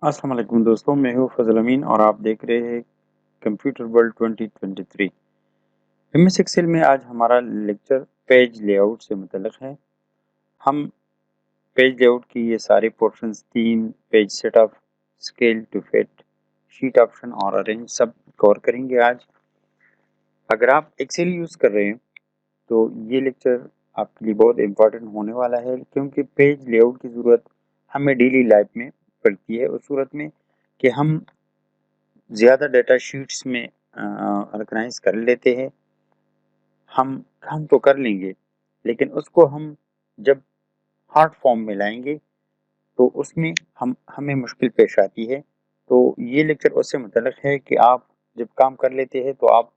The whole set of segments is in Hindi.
अस्सलाम वालेकुम दोस्तों, मैं हूँ फजल अमीन और आप देख रहे हैं कंप्यूटर वर्ल्ड 2023। एमएस एक्सेल में आज हमारा लेक्चर पेज लेआउट से मुतल्लिक है। हम पेज लेआउट की ये सारे पोर्शंस तीन page setup, scale to fit, sheet option और अरेंज सब कवर करेंगे आज। अगर आप एक्सेल यूज़ कर रहे हैं तो ये लेक्चर आपके लिए बहुत इम्पोर्टेंट होने वाला है, क्योंकि पेज लेआउट की ज़रूरत हमें डेली लाइफ में पड़ती है उस सूरत में कि हम ज़्यादा डाटा शीट्स में ऑर्गेनाइज कर लेते हैं। हम तो कर लेंगे, लेकिन उसको हम जब हार्ड फॉर्म में लाएंगे तो उसमें हमें मुश्किल पेश आती है। तो ये लेक्चर उससे मुतल्लिक है कि आप जब काम कर लेते हैं तो आप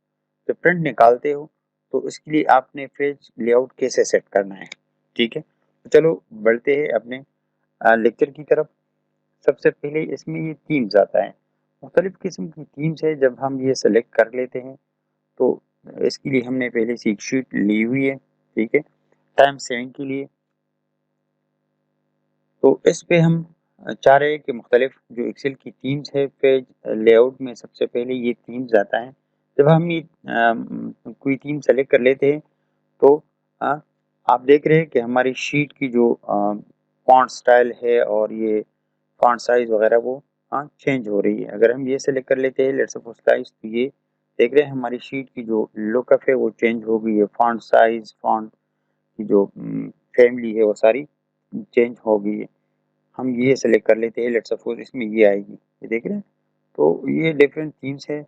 जब प्रिंट निकालते हो तो इसके लिए आपने पेज लेआउट कैसे सेट करना है। ठीक है, तो चलो बढ़ते हैं अपने लेक्चर की तरफ। सबसे पहले इसमें ये थीम्स आता है। मुख्तलिफ किस्म की थीम्स है। जब हम ये सेलेक्ट कर लेते हैं तो इसके लिए हमने पहले से एक शीट ली हुई है। ठीक है, टाइम सेविंग के लिए तो इस पे हम चाह रहे हैं कि मुख्तलिफ जो एक्सेल की थीम्स है पेज लेआउट में, सबसे पहले ये थीम्स आता है। जब हम ये कोई थीम सेलेक्ट कर लेते हैं तो अ, आप देख रहे हैं कि हमारी शीट की जो फॉन्ट स्टाइल है और ये फॉन्ट साइज वगैरह वो चेंज हो रही है। अगर हम ये सेलेक्ट कर लेते हैं लेट्स सपोज साइज, तो ये देख रहे हैं हमारी शीट की जो लुकअप है वो चेंज हो गई है। फॉन्ट साइज, फॉन्ट की जो फैमिली है वो सारी चेंज हो गई है। हम ये सेलेक्ट कर लेते हैं लेट्स सपोज इसमें ये आएगी, ये देख रहे हैं। तो ये डिफरेंट थीम्स है।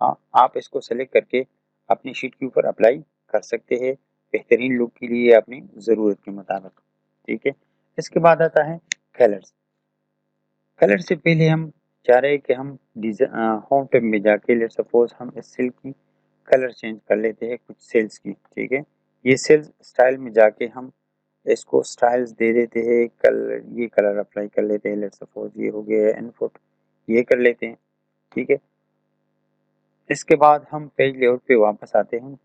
हाँ, आप इसको सेलेक्ट करके अपनी शीट के ऊपर अप्लाई कर सकते हैं बेहतरीन लुक के लिए अपनी ज़रूरत के मुताबिक। ठीक है, इसके बाद आता है कलर्स। कलर से पहले हम चाह रहे हैं कि हम होम टैब में जाके लेट्स सपोज हम इस सेल की कलर चेंज कर लेते हैं कुछ सेल्स की। ठीक है, ये सेल्स स्टाइल में जाके हम इसको स्टाइल्स दे देते हैं। कलर, ये कलर अप्लाई कर लेते हैं। लेट्स सपोज ये हो गया इनपुट, ये कर लेते हैं। ठीक है, इसके बाद हम पेज लेआउट पे वापस आते हैं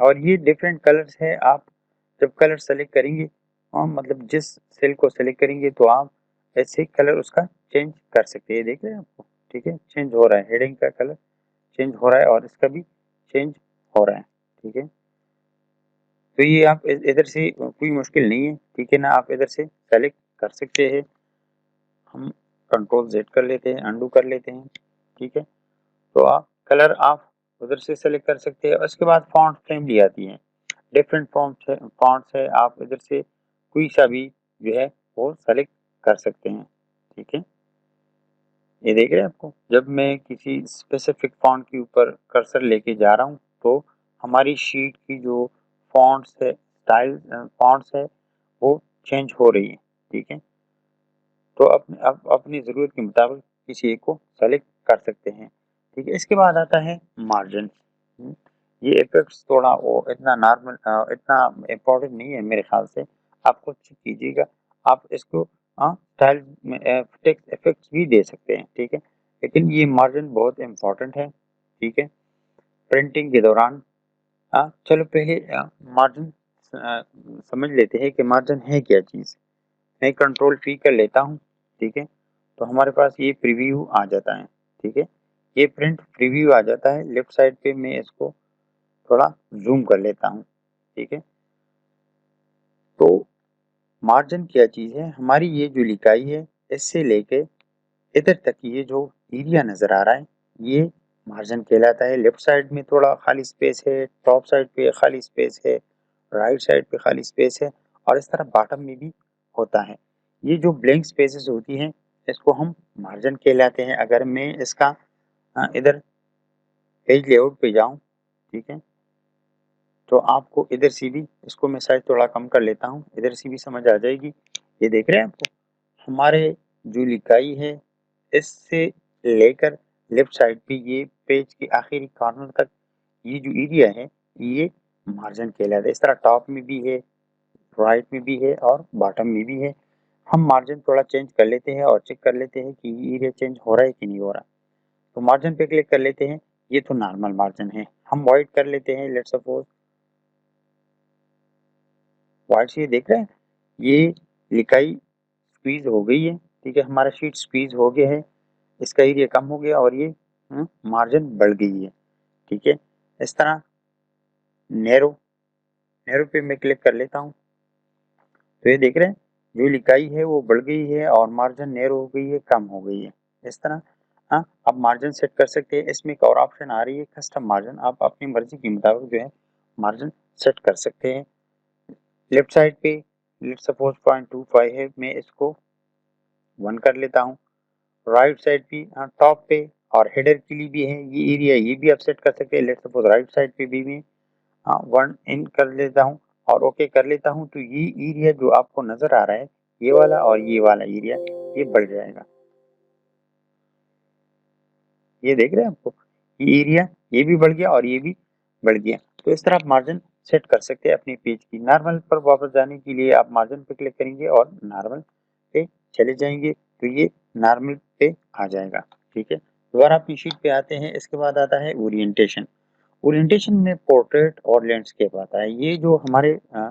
और ये डिफरेंट कलर्स है। आप जब कलर सेलेक्ट करेंगे और मतलब जिस सेल को सेलेक्ट करेंगे तो आप ऐसे कलर उसका चेंज कर सकते हैं। देख रहे हैं आपको, ठीक है, चेंज हो रहा है, हेडिंग का कलर चेंज हो रहा है और इसका भी चेंज हो रहा है। ठीक है, तो ये आप इधर से कोई मुश्किल नहीं है। ठीक है ना, आप इधर से सेलेक्ट कर सकते हैं। हम कंट्रोल जेड कर लेते हैं, अंडू कर लेते हैं। ठीक है, तो आप कलर आप उधर से सेलेक्ट कर सकते हैं। उसके बाद फॉन्ट फैमिली आती है, डिफरेंट फॉन्ट्स है। आप इधर से कोई सा भी जो है वो सेलेक्ट कर सकते हैं। ठीक है, ये देख रहे हैं आपको, जब मैं किसी स्पेसिफिक फॉन्ट के ऊपर कर्सर लेके जा रहा हूँ तो हमारी शीट की जो फॉन्ट्स है, स्टाइल फॉन्ट्स है, वो चेंज हो रही है। ठीक है, तो अपनी ज़रूरत के मुताबिक किसी एक को सेलेक्ट कर सकते हैं। ठीक है, इसके बाद आता है मार्जिन। ये इफेक्ट्स थोड़ा वो इतना नॉर्मल इतना इम्पोर्टेंट नहीं है मेरे ख्याल से। आप खुद चेक कीजिएगा, आप इसको स्टाइल में टेक्स्ट इफेक्ट्स भी दे सकते हैं। ठीक है, लेकिन ये मार्जिन बहुत इम्पोर्टेंट है। ठीक है, प्रिंटिंग के दौरान चलो पहले मार्जिन समझ लेते हैं कि मार्जिन है क्या चीज़। मैं कंट्रोल पी कर लेता हूँ। ठीक है, तो हमारे पास ये प्रीव्यू आ जाता है। ठीक है, ये प्रिंट प्रीव्यू आ जाता है। लेफ्ट साइड पे मैं इसको थोड़ा जूम कर लेता हूँ। ठीक है, तो मार्जिन क्या चीज़ है, हमारी ये जो लिखाई है इससे लेके इधर तक ये जो एरिया नज़र आ रहा है ये मार्जिन कहलाता है। लेफ्ट साइड में थोड़ा खाली स्पेस है, टॉप साइड पे खाली स्पेस है, राइट साइड पे खाली स्पेस है और इस तरह बॉटम में भी होता है। ये जो ब्लैंक स्पेसेस होती हैं इसको हम मार्जिन कहलाते हैं। अगर मैं इसका इधर पेज लेआउट पे जाऊं, ठीक है, तो आपको इधर से भी इसको मैं साइज थोड़ा कम कर लेता हूँ, इधर से भी समझ आ जाएगी। ये देख रहे हैं आपको, हमारे जो लिखाई है इससे लेकर लेफ्ट साइड पे ये पेज के आखिरी कॉर्नर तक ये जो एरिया है ये मार्जिन कहलाता है। इस तरह टॉप में भी है, राइट में भी है और बॉटम में भी है। हम मार्जिन थोड़ा चेंज कर लेते हैं और चेक कर लेते हैं कि ये एरिया चेंज हो रहा है कि नहीं हो रहा। तो मार्जिन पे क्लिक कर लेते हैं, ये तो नॉर्मल मार्जिन है। हम वाइड कर लेते हैं, लेट्स सपोज वाइड से, देख रहे हैं ये लिखाई स्क्वीज हो गई है। ठीक है, हमारा शीट स्क्वीज हो गया है। इसका एरिया कम हो गया और ये मार्जिन बढ़ गई है। ठीक है, इस तरह नैरो पे मैं क्लिक कर लेता हूँ तो ये देख रहे हैं जो लिखाई है वो बढ़ गई है और मार्जिन नैरो हो गई है, कम हो गई है। इस तरह हाँ, आप मार्जिन सेट कर सकते हैं। इसमें एक और ऑप्शन आ रही है कस्टम मार्जिन, आप अपनी मर्जी के मुताबिक जो है मार्जिन सेट कर सकते हैं। लेफ्ट साइड पे लेट्स सपोज 0.25 है, मैं इसको 1 कर लेता हूँ। राइट साइड पे टॉप पे और हेडर के लिए भी है ये एरिया, ये भी आप सेट कर सकते हैं। लेट्स सपोज राइट साइड पे भी मैं 1 इन कर लेता हूँ और ओके कर लेता हूँ, तो ये एरिया जो आपको नजर आ रहा है ये वाला और ये वाला एरिया ये बढ़ जाएगा। ये देख रहे हैं आपको, ये एरिया ये भी बढ़ गया और ये भी बढ़ गया। तो इस तरह आप मार्जिन सेट कर सकते हैं अपनी पेज की। नॉर्मल पर वापस जाने के लिए आप मार्जिन पे क्लिक करेंगे और नॉर्मल पे चले जाएंगे तो ये नॉर्मल पे आ जाएगा। ठीक है, दोबारा अपनी शीट पे आते हैं। इसके बाद आता है ओरिएंटेशन। ओरिएंटेशन में पोर्ट्रेट और लैंडस्केप आता है। ये जो अ,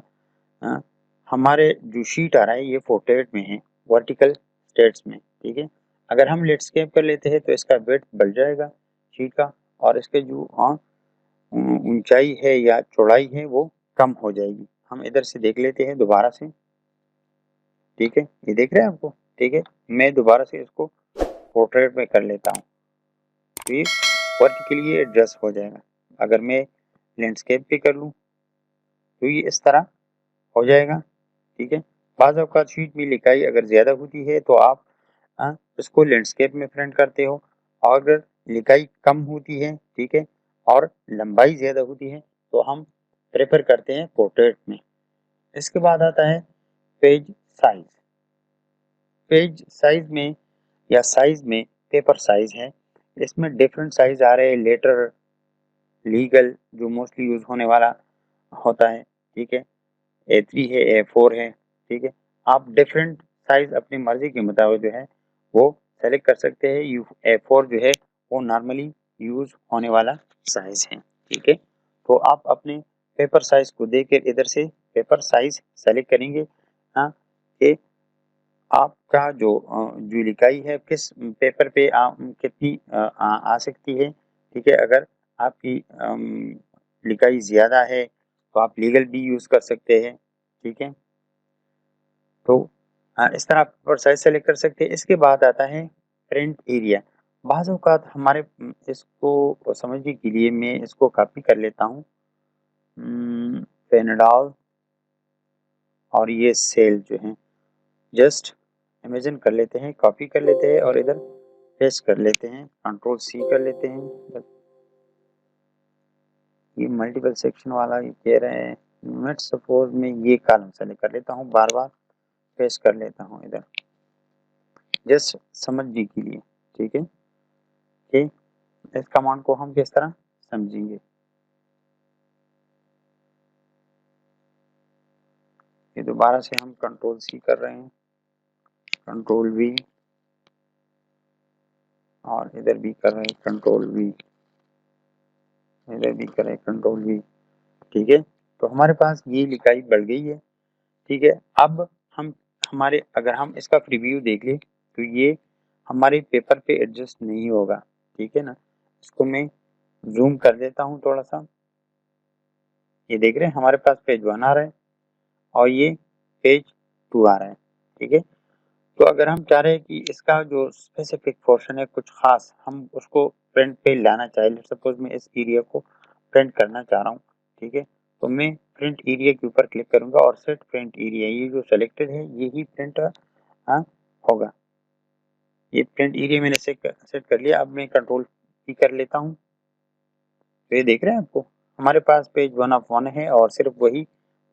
हमारे जो शीट आ रहा है ये पोर्ट्रेट में है, वर्टिकल स्टेट्स में। ठीक है, अगर हम लैंडस्केप कर लेते हैं तो इसका वेट बढ़ जाएगा शीट का और इसके जो ऊंचाई है या चौड़ाई है वो कम हो जाएगी। हम इधर से देख लेते हैं दोबारा से। ठीक है, ये देख रहे हैं आपको। ठीक है, मैं दोबारा से इसको पोर्ट्रेट में कर लेता हूँ तो ये वर्टिकली एडजस्ट हो जाएगा। अगर मैं लैंडस्केप पे कर लूँ तो ये इस तरह हो जाएगा। ठीक है, बाज़ औक़ात शीट में लिखाई अगर ज़्यादा होती है तो आप इसको लैंडस्केप में प्रिंट करते हो, और अगर लिखाई कम होती है, ठीक है, और लंबाई ज़्यादा होती है तो हम प्रेफर करते हैं पोर्ट्रेट में। इसके बाद आता है पेज साइज। पेज साइज में या साइज में पेपर साइज है, इसमें डिफरेंट साइज आ रहे हैं। लेटर, लीगल जो मोस्टली यूज होने वाला होता है, ठीक है, A3 है, A4 है। ठीक है, आप डिफरेंट साइज अपनी मर्जी के मुताबिक जो है वो सेलेक्ट कर सकते हैं। यू A4 जो है वो नॉर्मली यूज होने वाला साइज है। ठीक है, तो आप अपने पेपर साइज को देखकर इधर से पेपर साइज सेलेक्ट करेंगे। हाँ, कि आपका जो लिखाई है किस पेपर पे कितनी आ सकती है। ठीक है, अगर आपकी लिखाई ज़्यादा है तो आप लीगल भी यूज़ कर सकते हैं। ठीक है, तो इस तरह आप पेपर साइज सेलेक्ट कर सकते हैं। इसके बाद आता है प्रिंट एरिया। बाज़ औक़ात हमारे इसको समझने के लिए मैं इसको कॉपी कर लेता हूँ। पेनाडॉल और ये सेल जो है जस्ट इमेजिन कर लेते हैं, कॉपी कर लेते हैं और इधर पेस्ट कर लेते हैं, कंट्रोल सी कर लेते हैं। ये मल्टीपल सेक्शन वाला ये कह रहे हैं। लेट्स सपोज मैं ये कॉलम सेलेक्ट कर लेता हूँ, बार बार पेस्ट कर लेता हूँ इधर जस्ट समझने के लिए। ठीक है, कि इस कमांड को हम किस तरह समझेंगे। ये दोबारा से हम कंट्रोल सी कर रहे हैं, कंट्रोल वी, और इधर भी कर रहे हैं कंट्रोल वी, इधर भी कर रहे हैं कंट्रोल वी। ठीक है, तो हमारे पास ये लिखाई बढ़ गई है। ठीक है, अब हम हमारे अगर हम इसका प्रीव्यू देख लें तो ये हमारे पेपर पे एडजस्ट नहीं होगा। ठीक है ना, इसको मैं जूम कर देता हूँ थोड़ा सा। ये देख रहे हैं हमारे पास पेज 1 आ रहा है और ये पेज 2 आ रहा है। ठीक है, तो अगर हम चाह रहे हैं कि इसका जो स्पेसिफिक पोर्शन है कुछ खास हम उसको प्रिंट पे लाना चाहे, सपोज मैं इस एरिया को प्रिंट करना चाह रहा हूँ। ठीक है, तो मैं प्रिंट एरिया के ऊपर क्लिक करूंगा और सेट प्रिंट एरिया, ये जो सेलेक्टेड है यही प्रिंट होगा। ये प्रिंट एरिया मैंने सेट कर लिया। अब मैं कंट्रोल की कर लेता हूँ तो ये देख रहे हैं आपको हमारे पास पेज 1 ऑफ 1 है और सिर्फ वही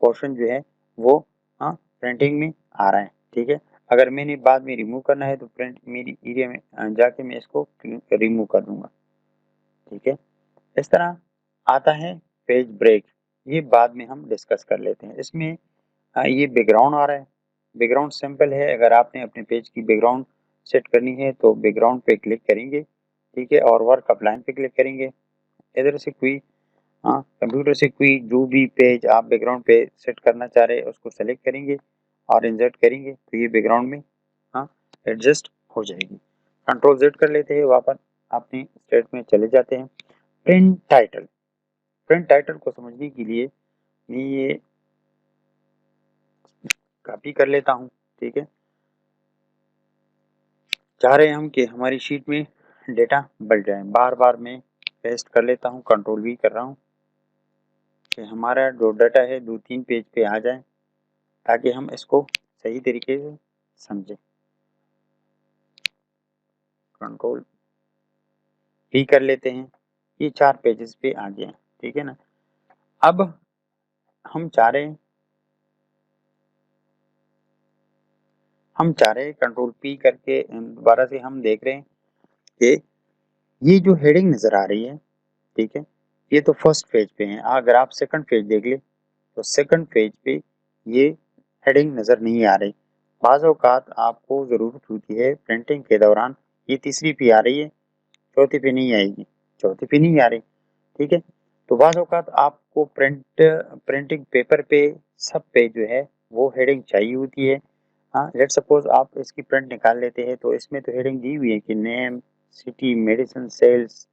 पोर्शन जो है वो प्रिंटिंग में आ रहा है। ठीक है, अगर मैंने बाद में रिमूव करना है तो प्रिंट मेरी एरिया में जाके मैं इसको रिमूव कर दूंगा। ठीक है, इस तरह आता है पेज ब्रेक। ये बाद में हम डिस्कस कर लेते हैं। इसमें ये बैकग्राउंड आ रहा है। बैकग्राउंड सिंपल है, अगर आपने अपने पेज की बैकग्राउंड सेट करनी है तो बैकग्राउंड पे क्लिक करेंगे। ठीक है, और वर्क अपलाइन पे क्लिक करेंगे। इधर से कोई कंप्यूटर से कोई जो भी पेज आप बैकग्राउंड पे सेट करना चाह रहे हैं उसको सेलेक्ट करेंगे और इंसर्ट करेंगे तो ये बैकग्राउंड में एडजस्ट हो जाएगी। कंट्रोल Z कर लेते हैं, वापस अपनी स्टेट में चले जाते हैं। प्रिंट टाइटल, प्रिंट टाइटल को समझने के लिए मैं ये कॉपी कर लेता हूँ, ठीक है। चाह रहे हैं हम कि हमारी शीट में डेटा बढ़ जाए, बार बार मैं पेस्ट कर लेता हूँ, कंट्रोल V कर रहा हूँ कि हमारा जो डाटा है 2-3 पेज पे आ जाए, ताकि हम इसको सही तरीके से समझें। कंट्रोल V कर लेते हैं, ये 4 पेजेस पे आ गया, ठीक है ना। अब हम चाह रहे हैं कंट्रोल P करके दोबारा से हम देख रहे हैं कि ये जो हेडिंग नज़र आ रही है, ठीक है, ये तो फर्स्ट पेज पे है। अगर आप सेकंड पेज देख ले तो सेकंड पेज पे ये हेडिंग नज़र नहीं आ रही। बाज़ औक़ात आपको ज़रूरत होती है प्रिंटिंग के दौरान, ये तीसरी पे आ रही है, चौथी पे नहीं आएगी, चौथी पे नहीं आ रही, ठीक है। तो बाज़ औक़ात आपको प्रिंटिंग पेपर पे सब पे जो है वो हेडिंग चाहिए होती है। हाँ, लेट्स सपोज आप इसकी प्रिंट निकाल लेते हैं, तो इसमें तो हेडिंग दी हुई है कि नेम, सिटी, मेडिसिन, सेल्स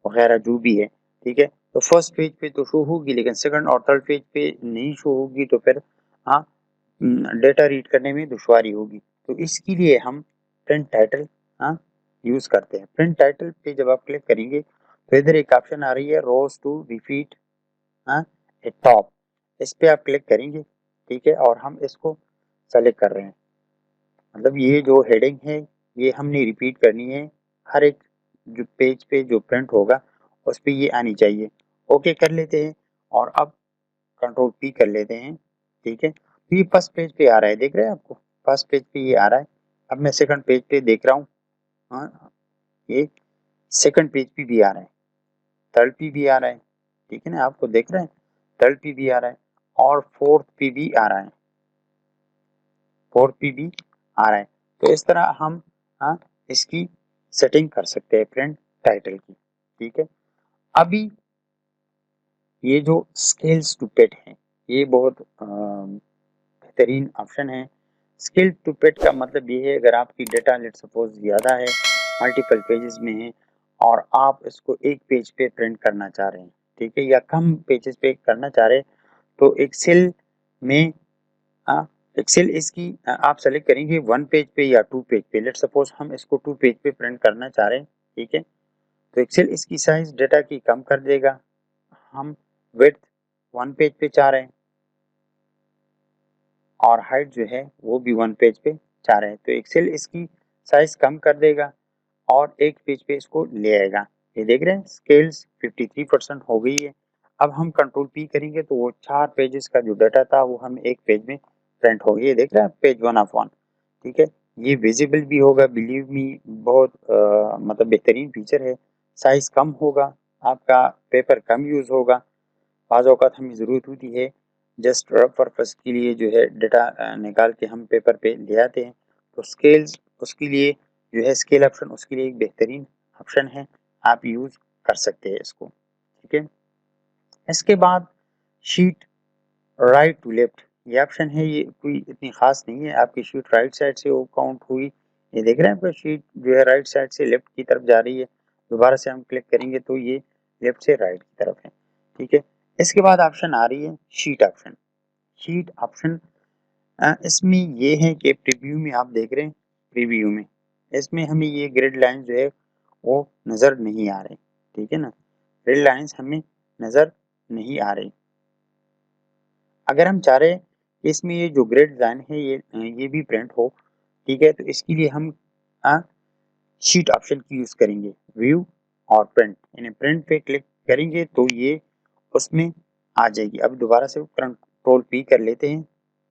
वगैरह जो भी है, ठीक है। तो फर्स्ट पेज पे तो शो होगी, लेकिन सेकंड और थर्ड पेज पे नहीं शो होगी, तो फिर हाँ डेटा रीड करने में दुश्वारी होगी। तो इसके लिए हम प्रिंट टाइटल हाँ यूज़ करते हैं। प्रिंट टाइटल पे जब आप क्लिक करेंगे तो इधर एक ऑप्शन आ रही है रोज टू रिपीट हाँ ए टॉप, इस पे आप क्लिक करेंगे, ठीक है। और हम इसको सेलेक्ट कर रहे हैं, मतलब ये जो हेडिंग है ये हमने रिपीट करनी है, हर एक जो पेज पे जो प्रिंट होगा उस पे ये आनी चाहिए। ओके कर लेते हैं और अब कंट्रोल P कर लेते हैं, ठीक है। तो ये फर्स्ट पेज पे आ रहा है, देख रहे हैं आपको, फर्स्ट पेज पे ये आ रहा है। अब मैं सेकंड पेज पे देख रहा हूँ, हाँ ये सेकंड पेज पे भी आ रहा है, थर्ड पे भी आ रहा है, ठीक है ना, आपको देख रहे हैं, थर्ड पे भी आ रहा है और फोर्थ पे भी आ रहा है, फोर्थ पे भी आ रहा है। तो इस तरह हम हाँ इसकी सेटिंग कर सकते हैं प्रिंट टाइटल की, ठीक है। अभी ये जो स्केल्स टू पिट है ये बहुत बेहतरीन ऑप्शन है। स्केल टू पिट का मतलब ये है, अगर आपकी डेटा लेट सपोज ज़्यादा है, मल्टीपल पेजेस में है और आप इसको एक पेज पे प्रिंट करना चाह रहे हैं, ठीक है, या कम पेजेस पे करना चाह रहे हैं, तो एक्सेल में एक्सेल इसकी आप सेलेक्ट करेंगे 1 पेज पे या 2 पेज पे। लेट सपोज हम इसको 2 पेज पे प्रिंट करना चाह रहे हैं, ठीक है। तो एक्सेल इसकी साइज डेटा की कम कर देगा। हम विड्थ 1 पेज पे चाह रहे हैं और हाइट जो है वो भी 1 पेज पे चाह रहे हैं, तो एक्सेल इसकी साइज कम कर देगा और एक पेज पे इसको ले आएगा। ये देख रहे हैं स्केल्स 53% हो गई है। अब हम कंट्रोल P करेंगे तो वो 4 पेजेस का जो डाटा था वो हम एक पेज में प्रिंट हो गया। ये देख रहे हैं पेज 1 ऑफ 1, ठीक है। ये विजिबल भी होगा, बिलीव मी बहुत मतलब बेहतरीन फीचर है। साइज कम होगा, आपका पेपर कम यूज होगा। बाज़ औक़ात हमें ज़रूरत होती है जस्ट रफ पर्पज़ के लिए जो है डेटा निकाल के हम पेपर पे ले आते हैं, तो स्केल्स उसके लिए जो है स्केल ऑप्शन उसके लिए एक बेहतरीन ऑप्शन है, आप यूज़ कर सकते हैं इसको, ठीक है। इसके बाद शीट राइट टू लेफ्ट ये ऑप्शन है, ये कोई इतनी ख़ास नहीं है, आपकी शीट राइट साइड से वो काउंट हुई। ये देख रहे हैं आपका शीट जो है राइट साइड से लेफ्ट की तरफ जा रही है, दोबारा से हम क्लिक करेंगे तो ये लेफ्ट से राइट की तरफ है, ठीक है। इसके बाद ऑप्शन आ रही है शीट ऑप्शन। शीट ऑप्शन इसमें ये है कि प्रीव्यू में आप देख रहे हैं, प्रीव्यू में इसमें हमें ये ग्रिड लाइन जो है वो नज़र नहीं आ रही, ठीक है ना, ग्रिड लाइंस हमें नज़र नहीं आ रही। अगर हम चाह रहे हैं कि इसमें ये जो ग्रिड लाइन है ये भी प्रिंट हो, ठीक है, तो इसके लिए हम शीट ऑप्शन की यूज़ करेंगे, व्यू और प्रिंट, यानी प्रिंट पे क्लिक करेंगे तो ये उसमें आ जाएगी। अब दोबारा से कंट्रोल P कर लेते हैं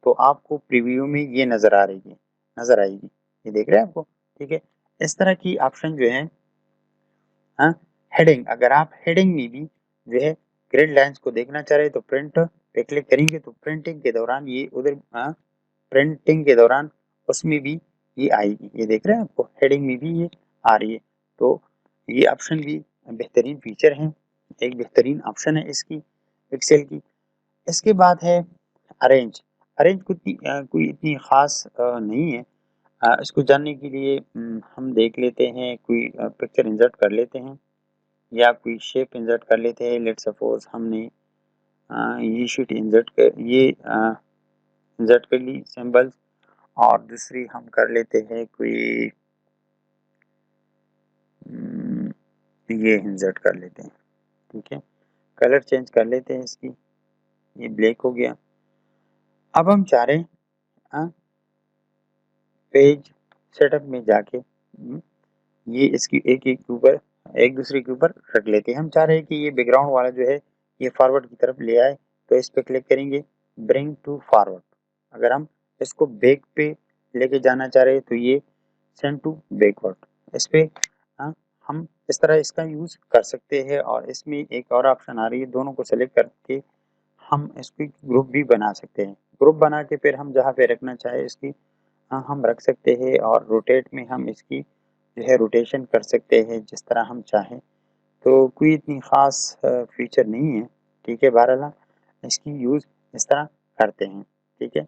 तो आपको प्रीव्यू में ये नज़र आ रही है, नज़र आएगी, ये देख रहे हैं आपको, ठीक है। इस तरह की ऑप्शन जो है हाँ हेडिंग, अगर आप हेडिंग में भी जो है ग्रिड लाइंस को देखना चाह रहे हैं तो प्रिंट पे क्लिक करेंगे तो प्रिंटिंग के दौरान ये उधर प्रिंटिंग के दौरान उसमें भी ये आएगी, ये देख रहे हैं आपको हेडिंग में भी ये आ रही है। तो ये ऑप्शन भी बेहतरीन फीचर है, एक बेहतरीन ऑप्शन है इसकी एक्सेल की। इसके बाद है अरेंज। अरेंज कोई इतनी ख़ास नहीं है, इसको जानने के लिए हम देख लेते हैं, कोई पिक्चर इंसर्ट कर लेते हैं या कोई शेप इंसर्ट कर लेते हैं। लेट्स सपोज हमने ये शीट इंसर्ट कर ली सिंबल्स, और दूसरी हम कर लेते हैं कोई ये इंसर्ट कर लेते हैं। ठीक है, कलर चेंज कर लेते हैं इसकी, ये ब्लैक हो गया। अब हम चाह रहे हैं पेज सेटअप में जाके ये इसकी एक दूसरे के ऊपर रख लेते हैं। हम चाह रहे हैं कि ये बैकग्राउंड वाला जो है ये फॉरवर्ड की तरफ ले आए, तो इस पे क्लिक करेंगे, ब्रिंग टू फॉरवर्ड। अगर हम इसको बैक पे लेके जाना चाह रहे हैं तो ये सेंड टू बैकवर्ड। इस पे हम इस तरह इसका यूज कर सकते हैं। और इसमें एक और ऑप्शन आ रही है, दोनों को सेलेक्ट करके हम इसकी ग्रुप भी बना सकते हैं। ग्रुप बना के फिर हम जहाँ पे रखना चाहे इसकी हम रख सकते हैं, और रोटेट में हम इसकी जो है रोटेशन कर सकते हैं जिस तरह हम चाहें। तो कोई इतनी ख़ास फीचर नहीं है। ठीक है, बहरहाल इसकी यूज़ इस तरह करते हैं। ठीक है,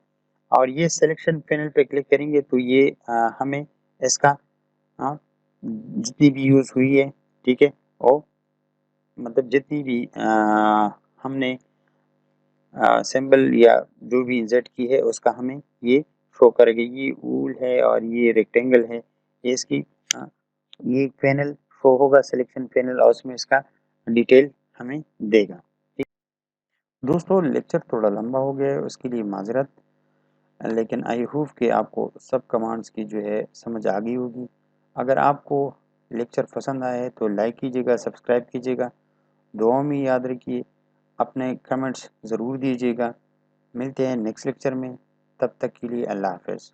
और ये सिलेक्शन पैनल पे क्लिक करेंगे तो ये हमें इसका जितनी भी यूज़ हुई है, ठीक है, और मतलब जितनी भी हमने सिंबल या जो भी इंसर्ट की है उसका हमें ये शो करेगा। ये वूल है और ये रेक्टेंगल है, ये इसकी ये पैनल शो होगा, सिलेक्शन पैनल, और उसमें इसका डिटेल हमें देगा। ठीक दोस्तों, लेक्चर थोड़ा लंबा हो गया है, उसके लिए माजरत, लेकिन आई होप कि आपको सब कमांड्स की जो है समझ आ गई होगी। अगर आपको लेक्चर पसंद आया है तो लाइक कीजिएगा, सब्सक्राइब कीजिएगा, दुआ में याद रखिए, अपने कमेंट्स ज़रूर दीजिएगा। मिलते हैं नेक्स्ट लेक्चर में, तब तक के लिए अल्लाह हाफ़िज़।